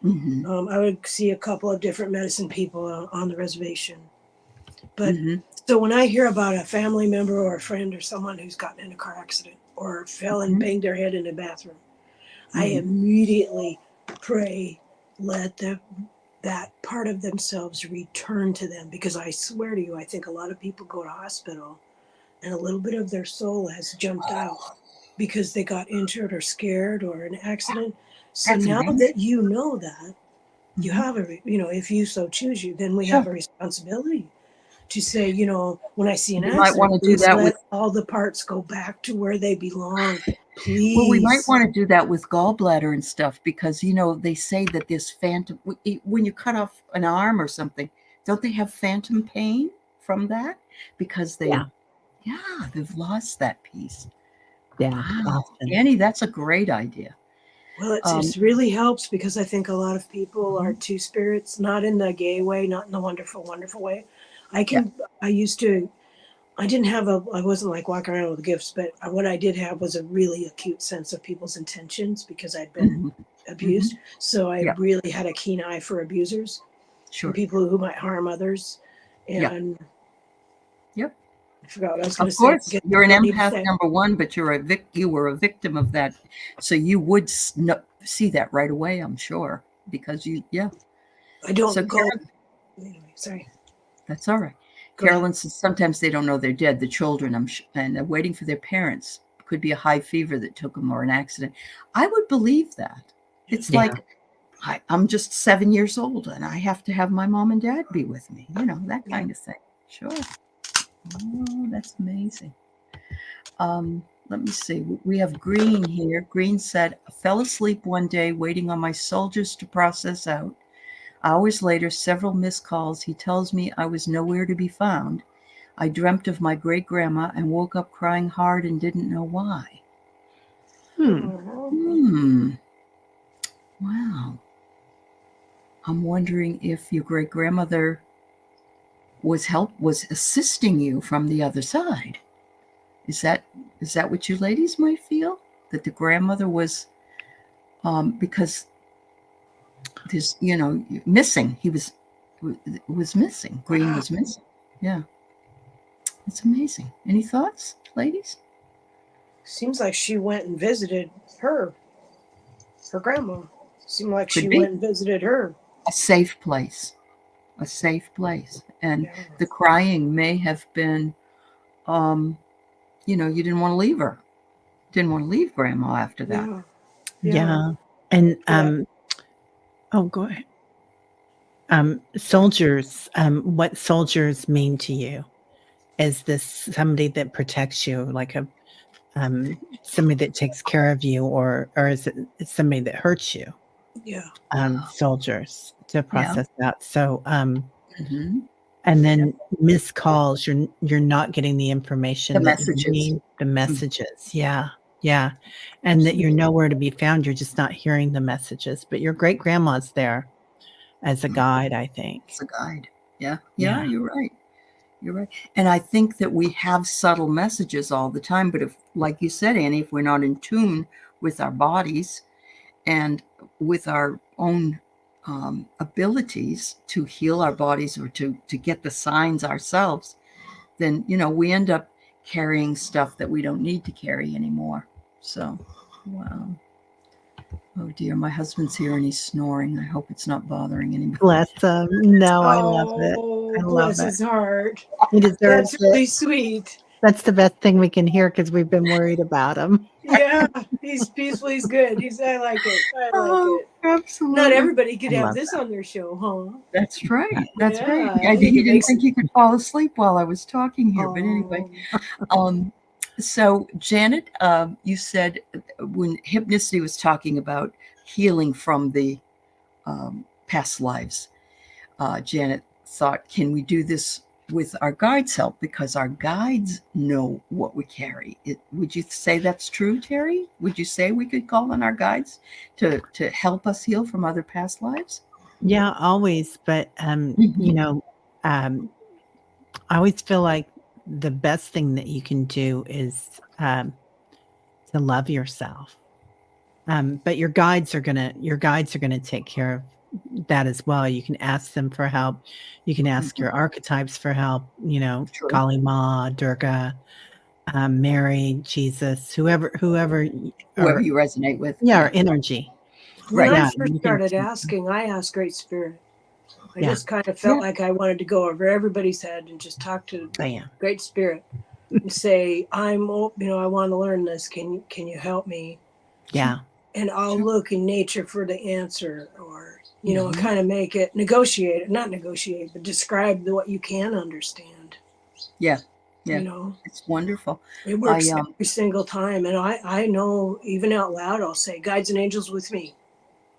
Mm-hmm. I would see a couple of different medicine people on the reservation. But Mm-hmm. so when I hear about a family member or a friend or someone who's gotten in a car accident or fell and Mm-hmm. banged their head in a bathroom, I Mm-hmm. immediately pray, let that part of themselves return to them. Because I swear to you, I think a lot of people go to hospital and a little bit of their soul has jumped out because they got injured or scared or an accident. So That's now amazing. that you know that, you Mm-hmm. have if you so choose you, then we Sure. have a responsibility to say, when I see an We might accident, want to do please that with let all the parts go back to where they belong. Well, we might Please. want to do that with gallbladder and stuff because they say that this phantom when you cut off an arm or something, don't they have phantom pain from that? Because Yeah. they've lost that piece. Yeah. Wow. Often. Annie, that's a great idea. Well, Um, it's really helps because I think a lot of people are mhm. two spirits, not in the gay way, not in the wonderful, wonderful way. Yeah. I used to, I didn't have I wasn't like walking around with gifts, but what I did have was a really acute sense of people's intentions because I'd been Hmm. Hmm. abused. So I Yeah. really had a keen eye for abusers and Sure. people who might harm others. Yeah. And Yep. I forgot what I was going Of to say. I course, guess you're an I don't need to empath say. number one, but you were a victim of that, so you would see that right away. I'm sure because yeah. I So don't go. Karen, Anyway, sorry. that's all right. Go ahead. Carolyn says sometimes they don't know they're dead, the children, and they're waiting for their parents. Could be a high fever that took them or an accident. I would believe that. It's Yeah. like I'm just 7 years old and I have to have my mom and dad be with me, that kind of thing. Sure. Oh, that's amazing. Let me see. We have Green here. Green said, I fell asleep one day waiting on my soldiers to process out. Hours later, several missed calls. He tells me I was nowhere to be found. I dreamt of my great grandma and woke up crying hard and didn't know why. Mhm. Wow. I'm wondering if your great grandmother was assisting you from the other side. Is that what you ladies might feel? That the grandmother was because there's missing. He was missing. Green was missing. Yeah. It's amazing. Any thoughts, ladies? Seems like she went and visited her grandma. Seemed like Could she be went and visited her. a safe place. A safe place. And Yeah. the crying may have been, you didn't want to leave her. Didn't want to leave grandma after that. Yeah. Yeah. Yeah. And Yeah. oh, go ahead. Soldiers, what soldiers mean to you? Is this somebody that protects you, like somebody that takes care of you, or is it somebody that hurts you? Yeah. Soldiers to process that. So, Mm-hmm. and then missed calls. You're not getting the information The that you messages. need. The Mm. messages, yeah, yeah, and that you're nowhere to be found. You're just not hearing the messages. But your great grandma's there as a guide, I think. It's a guide. Yeah, Yeah. you're right. You're right. And I think that we have subtle messages all the time. But if, like you said, Annie, if we're not in tune with our bodies and with our own abilities to heal our bodies or to get the signs ourselves, then, we end up carrying stuff that we don't need to carry anymore. So, wow. Oh dear, my husband's here and he's snoring. I hope it's not bothering anybody. Bless him. No, I love it. Oh, I love bless it. his heart. He deserves That's it. really sweet. That's the best thing we can hear because we've been worried about him. Yeah, he's peaceful. He's good. I like it. I like it. Absolutely. Not everybody could I have love this on their show, huh? That's right. That's right. Yeah, He didn't makes- think he could fall asleep while I was talking here. But anyway, so Janet, you said when Hypnicity was talking about healing from the past lives, Janet thought, can we do this with our guides' help? Because our guides know what we carry. Would you say that's true, Teri? Would you say we could call on our guides to help us heal from other past lives? Yeah, always. But I always feel like the best thing that you can do is to love yourself. But your guides are gonna take care of that as well. You can ask them for help. You can ask your archetypes for help. True. Kali Ma, Durga, Mary, Jesus, whoever you resonate with. our energy. When Right. I Yeah, first you can started take- asking, I asked Great Spirit. I Yeah. just kind of felt Yeah. like I wanted to go over everybody's head and just talk to Bam. Great Spirit and say, I want to learn this. Can you help me? Yeah. And I'll Sure. look in nature for the answer, or Mhm. kind of make it not negotiate, but describe what you can understand. Yeah. It's wonderful. It works every single time. And I know, even out loud, I'll say, guides and angels with me.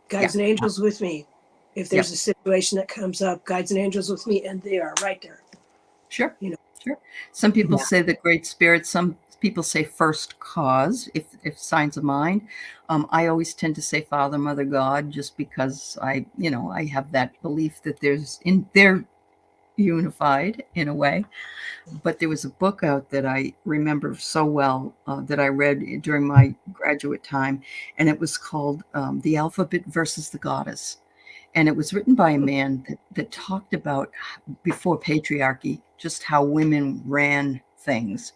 Guides and angels with me. If there's a situation that comes up, guides and angels with me, and they are right there. Sure. Sure. Some people say the Great Spirit. Some people say first cause, if signs of mind. I always tend to say Father, Mother, God, just because I have that belief that they're unified in a way. But there was a book out that I remember so well that I read during my graduate time, and it was called The Alphabet versus the Goddess. And it was written by a man that talked about, before patriarchy, just how women ran things,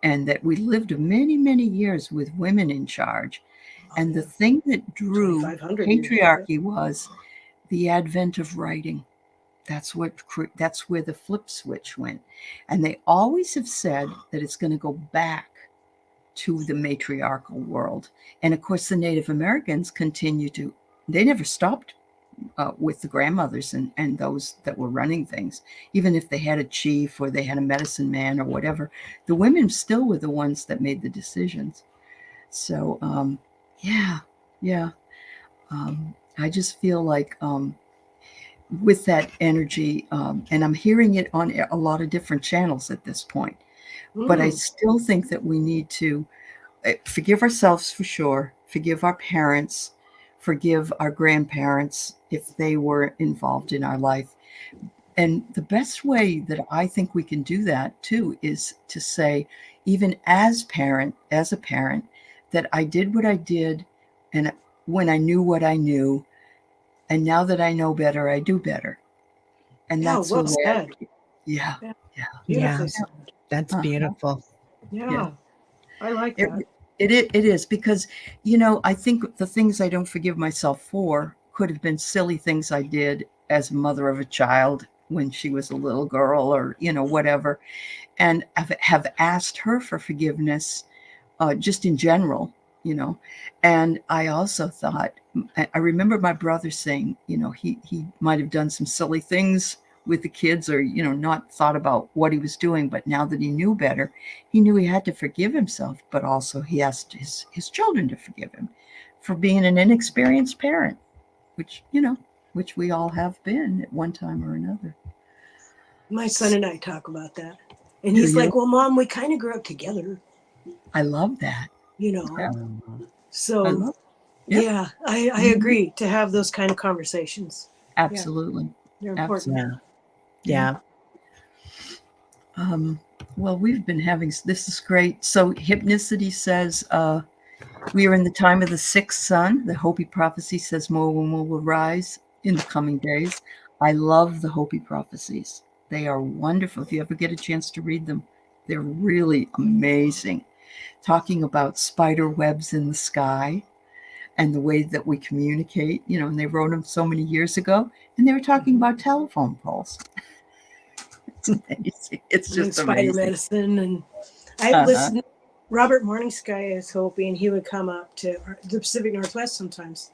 and that we lived many, many years with women in charge. And the thing that drew 2,500 years. patriarchy was the advent of writing. That's where the flip switch went. And they always have said that it's going to go back to the matriarchal world. And of course, the Native Americans they never stopped with the grandmothers and those that were running things. Even if they had a chief or they had a medicine man or whatever, the women still were the ones that made the decisions. So, I just feel like with that energy, and I'm hearing it on a lot of different channels at this point, but I still think that we need to forgive ourselves for sure, forgive our parents, forgive our grandparents if they were involved in our life. And the best way that I think we can do that too is to say, even as a parent, that I did what I did, and when I knew what I knew, and now that I know better, I do better. And that's well the way. said. Yeah. Beautifully said. That's beautiful. Yeah. I like that. It is because, I think the things I don't forgive myself for could have been silly things I did as a mother of a child when she was a little girl or, whatever. And have asked her for forgiveness just in general, And I also thought, I remember my brother saying, he might have done some silly things with the kids, or not thought about what he was doing. But now that he knew better, he knew he had to forgive himself, but also he asked his children to forgive him for being an inexperienced parent, which we all have been at one time or another. My son and I talk about that. And Do he's you? like, well, Mom, we kind of grew up together, I love that. Yeah, So I love yeah. yeah, I Mhm. agree to have those kind of conversations. Absolutely. They're important. Yeah. Well, we've been having, this is great. So Hypnicity says, we are in the time of the sixth sun. The Hopi prophecy says more women will rise in the coming days. I love the Hopi prophecies. They are wonderful. If you ever get a chance to read them, they're really amazing. Talking about spider webs in the sky and the way that we communicate, and they wrote them so many years ago, and they were talking about telephone poles. It's amazing. It's And just spider amazing. medicine. And I listened, Robert Morningsky is Hopi, and he would come up to the Pacific Northwest sometimes.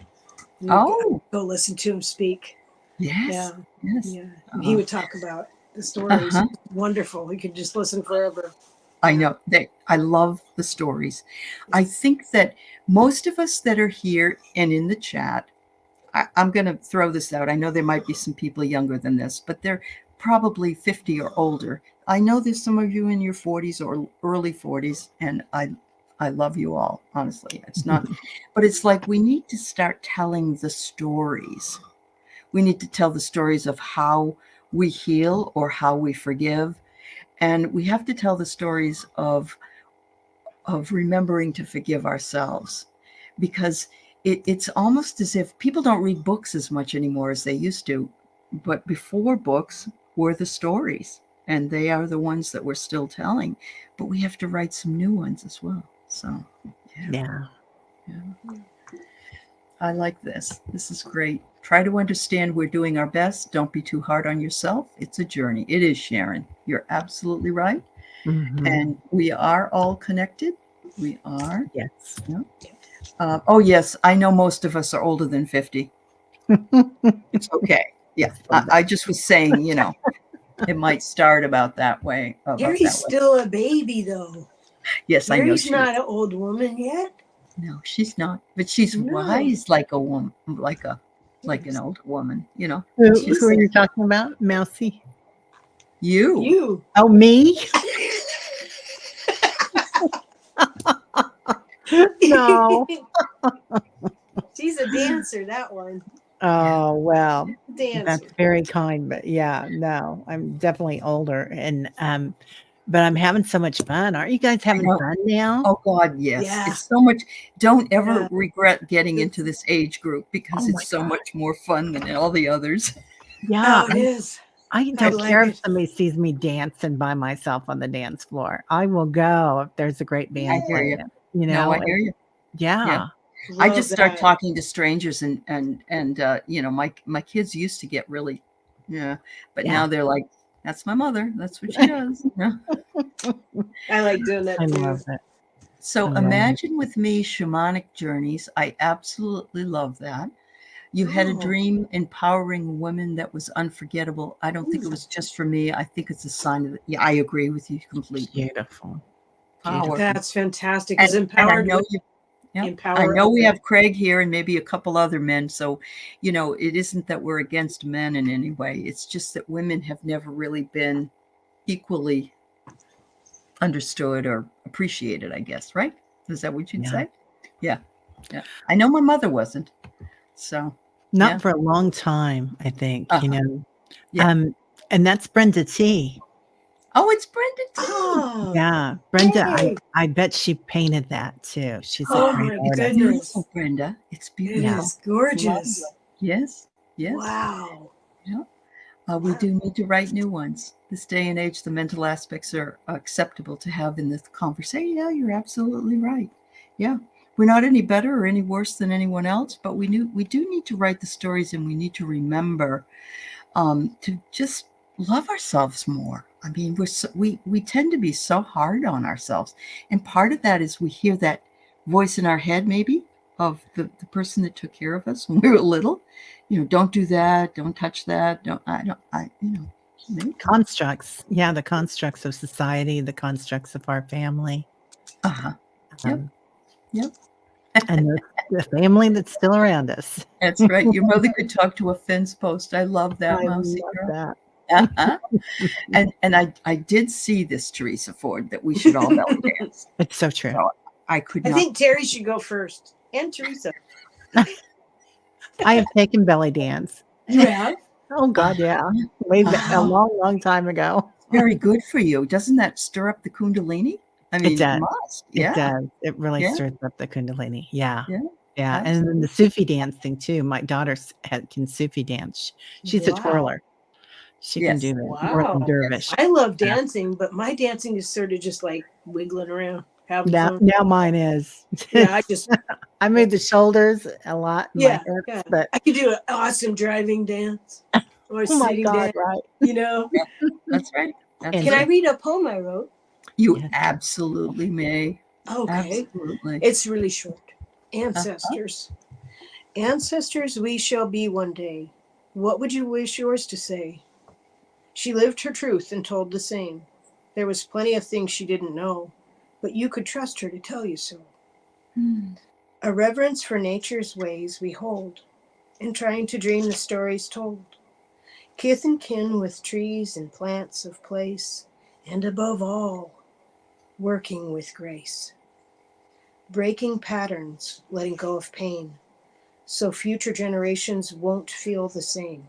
We'd go listen to him speak. Yes. Yeah. And he would talk about the stories. Wonderful. We could just listen forever. I know. I love the stories. I think that most of us that are here and in the chat, I'm going to throw this out. I know there might be some people younger than this, but they're probably 50 or older. I know there's some of you in your 40s or early 40s, and I love you all, honestly. It's not, but it's like we need to start telling the stories. We need to tell the stories of how we heal or how we forgive. And we have to tell the stories of remembering to forgive ourselves, because it's almost as if people don't read books as much anymore as they used to. But before books were the stories, and they are the ones that we're still telling. But we have to write some new ones as well. So, Yeah. I like this. This is great. Try to understand we're doing our best. Don't be too hard on yourself. It's a journey. It is, Sharon. You're absolutely right. And we are all connected. We are. Yes. Oh, yes. I know most of us are older than 50. It's okay. Yeah. I just was saying, it might start about that way. Teri's still a baby, though. Yes, I know. Teri's not an old woman yet. No, she's not. But she's wise like a woman, like an older woman, Who are you talking about, Mousy? You. Oh, me? No. She's a dancer, that one. Oh, well, Dancer. that's very kind. But yeah, no, I'm definitely older. And, but I'm having so much fun. Aren't you guys having fun now? Oh, God, yes. Yeah. It's so much. Don't ever regret getting into this age group, because it's so much more fun than all the others. Yeah. It is. I don't care if somebody sees me dancing by myself on the dance floor. I will go if there's a great band playing. No, I hear you. Yeah. I just start talking to strangers, and my kids used to get really, but now they're like, that's my mother. That's what she does. I like doing that too. I love it. So imagine with me shamanic journeys. I absolutely love that. You had a dream empowering women that was unforgettable. I don't think it was just for me. I think it's a sign of it. Yeah, I agree with you completely. Beautiful. Power. That's fantastic. And Empowered. I know we have Craig here and maybe a couple other men. So, it isn't that we're against men in any way. It's just that women have never really been equally understood or appreciated, I guess, right? Is that what you'd say? Yeah. I know my mother wasn't. So not for a long time, I think, Yeah. And that's Brenda T. Oh, it's Brenda T. Oh, yeah. Brenda, I bet she painted that too. She's a great artist. Goodness. Beautiful, Brenda. It's beautiful. It is gorgeous. Yes. Wow. Yeah. We do need to write new ones. This day and age, the mental aspects are acceptable to have in this conversation. Yeah, you're absolutely right. Yeah. We're not any better or any worse than anyone else, but we do need to write the stories, and we need to remember to just love ourselves more. I mean, we tend to be so hard on ourselves, and part of that is we hear that voice in our head, maybe, of the person that took care of us when we were little. Don't do that. Don't touch that. constructs. Yeah, the constructs of society, the constructs of our family. Uh-huh. Yep. Um, Yep. and the family that's still around us. That's right. Your mother could talk to a fence post. I love that, I Mousy love girl. that. Uh-huh. And I did see this, Teresa Ford, that we should all belly dance. It's so true. So I could I not. think Teri should go first, and Teresa. I have taken belly dance. You have? Oh God, yeah. Way back, a Wow. long time ago. Very good for you. Doesn't that stir up the Kundalini? I mean, It does. must. It Yeah. does. It really Yeah. stirs up the Kundalini. Yeah. Yeah. Yeah. And then Absolutely. the Sufi dancing too. My daughter can Sufi dance. She's a Wow. twirler. She can do Yes. the Wow. Northern Dervish. I love dancing, but my dancing is sort of just like wiggling around, having Now, fun. now mine is. Yeah, I just I move the shoulders a lot, my yeah, hips, yeah. but I could do an awesome driving dance or oh my sitting God, dance. right? You know. That's right. That's And Can I right. read a poem I wrote? You Yes. absolutely may. Okay. Absolutely. It's really short. Ancestors. Ancestors we shall be one day. What would you wish yours to say? She lived her truth and told the same. There was plenty of things she didn't know, but you could trust her to tell you so. A reverence for nature's ways we hold, in trying to dream the stories told. Kith and kin with trees and plants of place, and above all, working with grace. Breaking patterns, letting go of pain, so future generations won't feel the same.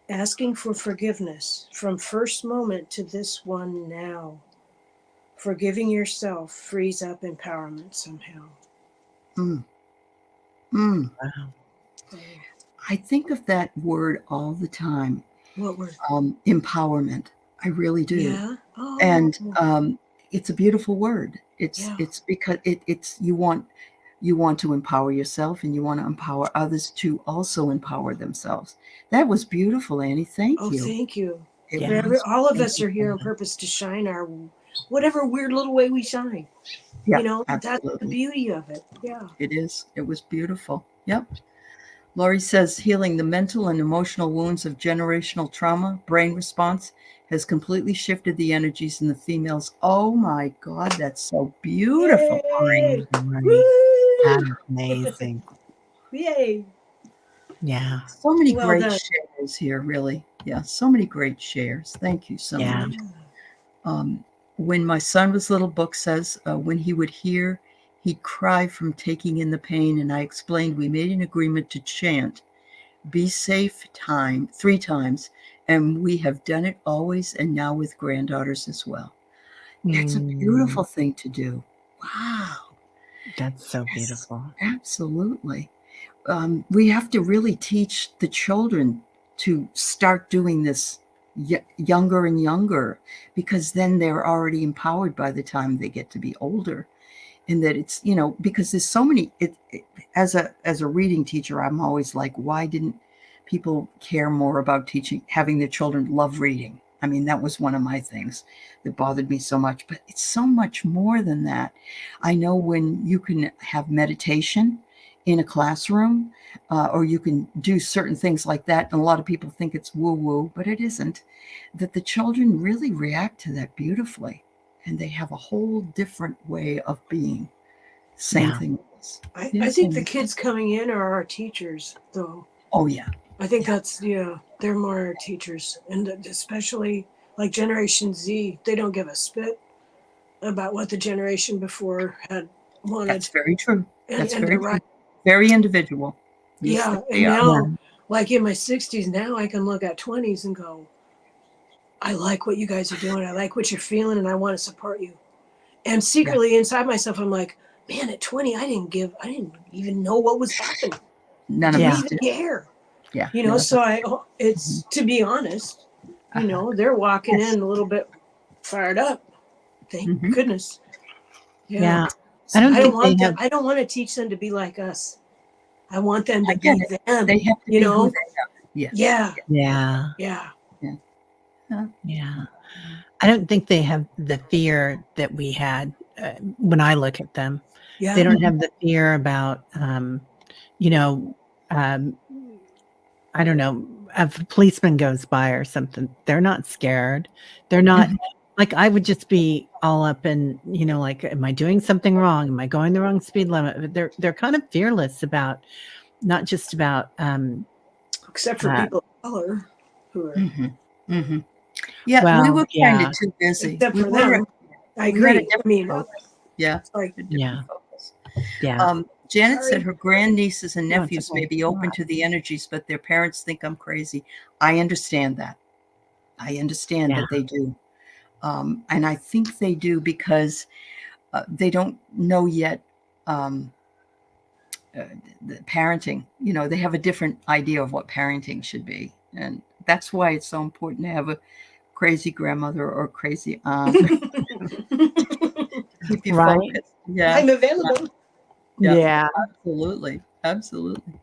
Asking for forgiveness from first moment to this one now. Forgiving yourself frees up empowerment somehow. Mm. Mm. Wow. I think of that word all the time. What word? Empowerment. I really do. Yeah. Oh. And it's a beautiful word. It's Yeah. it's because it's you want to empower yourself and you want to empower others to also empower themselves. That was beautiful, Annie. Thank Oh, you. thank you. It Yeah. was. All of Thank us you are here so on much. purpose to shine our whatever weird little way we shine. Yeah, You know, that's the absolutely. beauty of it. Yeah. It is. It was beautiful. Yep. Laurie says healing the mental and emotional wounds of generational trauma, brain response has completely shifted the energies in the females. Oh my God, that's so beautiful. Yay! Right. Woo! That's amazing. Yay! Yeah. So many Well great done. shares here, really. Yeah, so many great shares. Thank you so Yeah. much. When my son was little, book says, when he would hear, he'd cry from taking in the pain. And I explained we made an agreement to chant, be safe 3 times. And we have done it always and now with granddaughters as well. It's a beautiful thing to do. Wow. That's so Yes, beautiful. absolutely. We have to really teach the children to start doing this younger and younger, because then they're already empowered by the time they get to be older. And that it's, because there's so many, as a reading teacher, I'm always like, why didn't people care more about having their children love reading? I mean, that was one of my things that bothered me so much, but it's so much more than that. I know when you can have meditation in a classroom, or you can do certain things like that, and a lot of people think it's woo-woo, but it isn't, that the children really react to that beautifully, and they have a whole different way of being. Same Yeah. thing with us. I think the kids coming in are our teachers, though. Oh, yeah. I think Yeah. that's, they're more our teachers. And especially like Generation Z, they don't give a spit about what the generation before had wanted. That's very true. That's and very they're true. right. Very individual. Yes, Yeah. they And are. now, like in my 60s, now I can look at 20s and go, I like what you guys are doing. I like what you're feeling, and I want to support you. And secretly inside myself, I'm like, man, at 20, I didn't even know what was happening. None of Didn't us even did. care. Yeah. You know, none of so us it's, to be honest, Uh-huh. they're walking Yes. in a little bit fired up. Thank Mhm. goodness. Yeah. So I don't I think don't want they them. have. I don't want to teach them to be like us. I want them I to get be it. them. They have to you be know? who they are. Yes. Yeah. Yeah. Yeah. Yeah. I don't think they have the fear that we had when I look at them. Yeah. They don't have the fear about, I don't know, if a policeman goes by or something, they're not scared. They're not like I would just be all up in, like, am I doing something wrong? Am I going the wrong speed limit? They're kind of fearless about not just about Except for people of color who are. Yeah, we well, were kind yeah, of too busy. Except We for were. them. I We had a agree. I different mean, focus. Yeah, sorry. a different yeah, focus. yeah. Janet Sorry. said her grandnieces and No, it's nephews okay. may be open to the energies, but their parents think I'm crazy. I understand that. I understand Yeah. that they do. And I think they do because they don't know yet the parenting. They have a different idea of what parenting should be. And that's why it's so important to have a crazy grandmother or crazy aunt to keep you Right. focused. Yeah. I'm available. Yeah. Absolutely. Absolutely.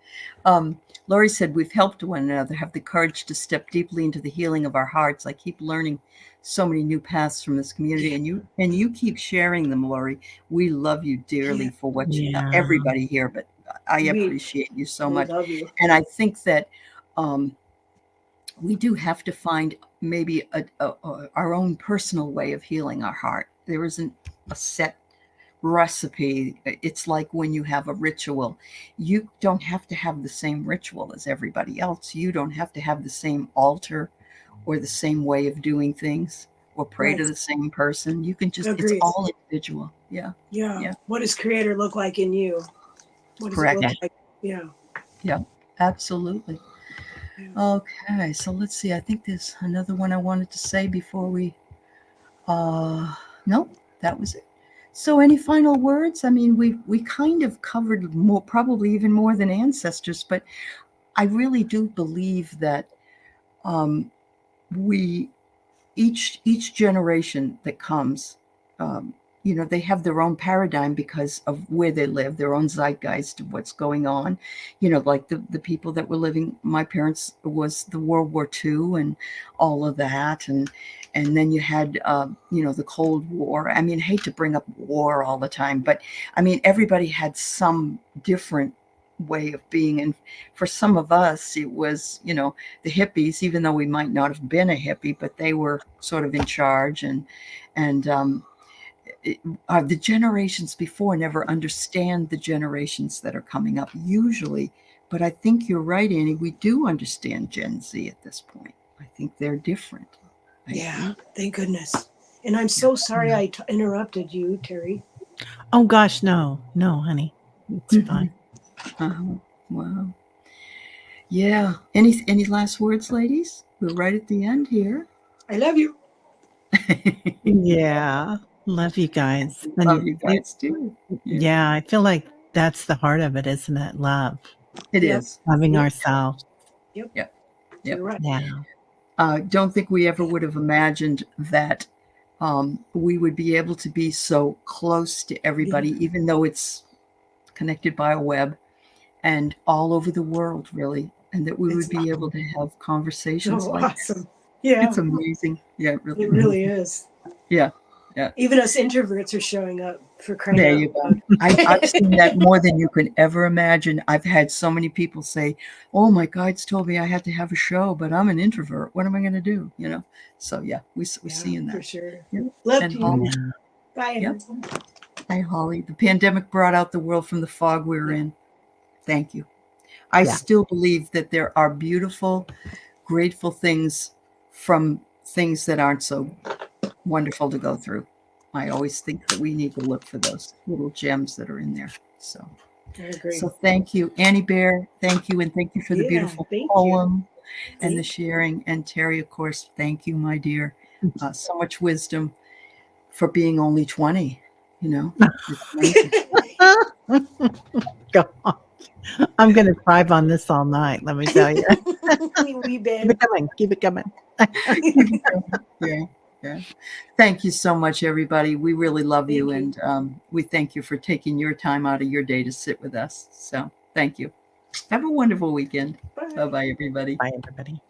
Lori said, we've helped one another have the courage to step deeply into the healing of our hearts. I keep learning so many new paths from this community, and you keep sharing them, Lori. We love you dearly for what Yeah. everybody here, but I We- appreciate you so We much. love you. And I think that we do have to find maybe our own personal way of healing our heart. There isn't a set recipe. It's like when you have a ritual, you don't have to have the same ritual as everybody else. You don't have to have the same altar or the same way of doing things or pray to Right. the same person. You can just, it's Agreed. all individual. Yeah. Yeah. Yeah. What does Creator look like in you? What does Correct. it look like? Yeah. Yeah, absolutely. Yeah. Okay, so let's see. I think there's another one I wanted to say before we no, that was it. So any final words? I mean, we kind of covered more, probably even more than ancestors, but I really do believe that we each generation that comes, they have their own paradigm because of where they live, their own zeitgeist of what's going on. Like the people that were living, my parents was the World War II and all of that, and then you had the Cold War. I mean, I hate to bring up war all the time, but I mean, everybody had some different way of being, and for some of us it was the hippies, even though we might not have been a hippie, but they were sort of in charge, and the generations before never understand the generations that are coming up usually. But I think you're right, Annie. We do understand Gen Z at this point. I think they're different. Yeah. Thank goodness. And I'm so sorry I interrupted you, Teri. Oh gosh, no, honey, it's fine. Wow. Yeah. Any last words, ladies? We're right at the end here. I love you. Yeah, love you guys. Love you guys too. Yeah, I feel like that's the heart of it, isn't it? Love, It Yep. is. loving Yep. ourselves. Yep. Yep. You're right. Yeah, Don't think we ever would have imagined that we would be able to be so close to everybody, even though it's connected by a web and all over the world, really, and that we It's would be able to have conversations so like awesome. this. Yeah. It's amazing. Yeah, it really It really is. Yeah. Yeah. Even us introverts are showing up for crying There out you go. loud. I've seen that more than you could ever imagine. I've had so many people say, "Oh, my guides told me I had to have a show, but I'm an introvert. What am I going to do?" So yeah, we're seeing that for sure. Yeah. Love And you. Holly, Bye. Yep. Hi, Holly. The pandemic brought out the world from the fog we were in. Thank you. I still believe that there are beautiful, grateful things from things that aren't so wonderful to go through. I always think that we need to look for those little gems that are in there. So, I agree. so thank you, Annie Bear. Thank you, and thank you for the beautiful thank you. poem and the Thank sharing. And Teri, of course, thank you, my dear. So much wisdom for being only 20. It's amazing. God, I'm going to thrive on this all night. Let me tell you. We Keep it coming. Keep it coming. Yeah. Thank you so much, everybody. We really love you, and we thank you for taking your time out of your day to sit with us. So thank you. Have a wonderful weekend. Bye-bye, everybody. Bye, everybody.